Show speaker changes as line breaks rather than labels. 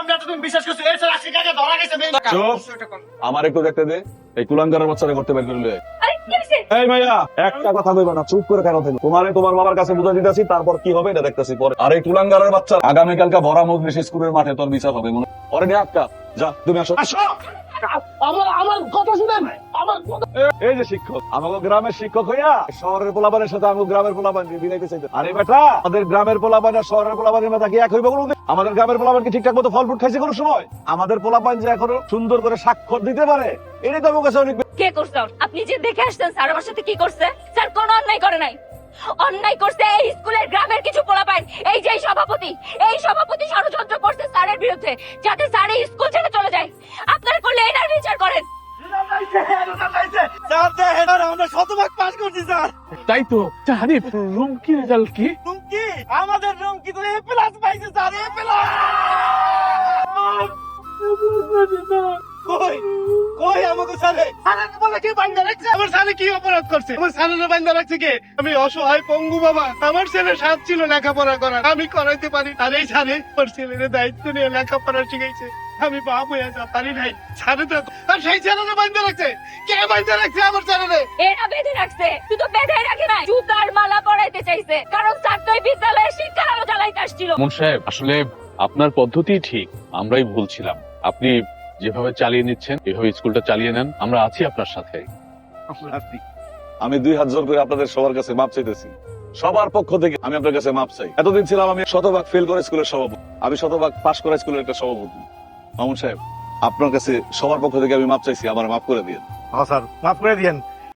আমরা এতদিন বিশ্বাস করছি এই স্যার আজকে কাকে ধরা গেছে
আমার একটু দেখতে দে, এই কুলাঙ্গারের বাচ্চারা করতে বের করলে।
আরে কি হইছে?
এই মাইয়া, একটা কথা কইবা না, চুপ করে কেন থাকো? তোমার বাবার কাছে বুঝা দিতেছি, তারপর কি হবে এটা দেখতেছি পরে। আর এই কুলাঙ্গারের বাচ্চা আগামীকালকে ভরা মজলিস স্কুলের মাঠে তোর বিচার হবে মনে। পরে নিয়ে আটকা যা, তুমি আসো।
আমার কথা শুনেন আমার
এই যে শিক্ষক, আমাকে গ্রামের শিক্ষক হইয়া শহরের পোলাপানের সাথে আমাকে গ্রামের পোলাপান বিলাইতে চাইতে। আরে বেটা, আমাদের গ্রামের পোলাপান আর শহরের পোলাপানের মাথা কি এক হইবে কোনো দিন? আমাদের গ্রামের পোলাপান কি ঠিকঠাক মতো ফল ফ্রুট খাইছে কোনো সময়? আমাদের পোলাপান যে এখনো সুন্দর করে স্বাক্ষর দিতে পারে, এটাই তো আমার কাছে অনেক।
কে করছে? আপনি যে দেখে আসছেন স্যার আমার সাথে কি করছে? স্যার কোনো অন্যায় করে নাই। অন্যায় করছে এই স্কুলের গ্রামের কিছু পোলাপাইন। এই যে এই সভাপতি ষড়যন্ত্র করছে স্যারের বিরুদ্ধে, যাতে স্যার এই স্কুল ছেড়ে চলে যায়। আপনারা করলে এটার বিচার করেন।
আমরা শতভাগ পাস করছি স্যার।
তাই তো হানিফ, রুমকি রেজাল্ট কি?
রুমকি আমাদের রুমকি তো এ প্লাস পাইছে স্যার, এ প্লাস। কই কই আমাকে স্যারে স্যারের বলে কি বান্দা রাখছে? আমার স্যারে কি অপরাধ করছে? আমার স্যারের বান্দা রাখছে কে? আমি অসহায় পঙ্গু বাবা, আমার ছেলে সাথ ছিল লেখাপড়া করা, আমি করাইতে পারি। আর এই স্যারে ওর ছেলের দায়িত্ব নিয়ে লেখাপড়া শিখাইছে, আমি বাপ হয়ে যা পারি নাই। স্যারে তো আর সেই ছেলের বান্দা রাখছে। কে বান্দা রাখছে আমার ছেলেরে?
এরা বেঁধে রাখছে, তুই তো বেঁধে রাখে নাই, জুতার মালা পরাইতে চাইছে, কারণ স্যার তো এই বিদ্যালয়ে শিক্ষার আলো জ্বালাইতে আসছিল।
মন সাহেব, আসলে আপনার পদ্ধতি ঠিক, আমরাই ভুল ছিলাম। আপনি যেভাবে চালিয়ে নিচ্ছেন এভাবে স্কুলটা চালিয়ে নেন, আমরা আছি আপনার সাথে।
আমি 2 হাত জোর করে আপনাদের সবার কাছে মাপ চাইতেছি, সবার পক্ষ থেকে আমি আপনার কাছে মাপ চাই। এতদিন ছিলাম আমি শতভাগ ফেল করে স্কুলের সভাপতি, আমি শতভাগ পাশ করা স্কুলের একটা সভাপতি। মামুন সাহেব, আপনার কাছে সবার পক্ষ থেকে আমি মাপ চাইছি, আমার মাফ করে দিন।
হ্যাঁ স্যার, মাফ করে দিয়েন।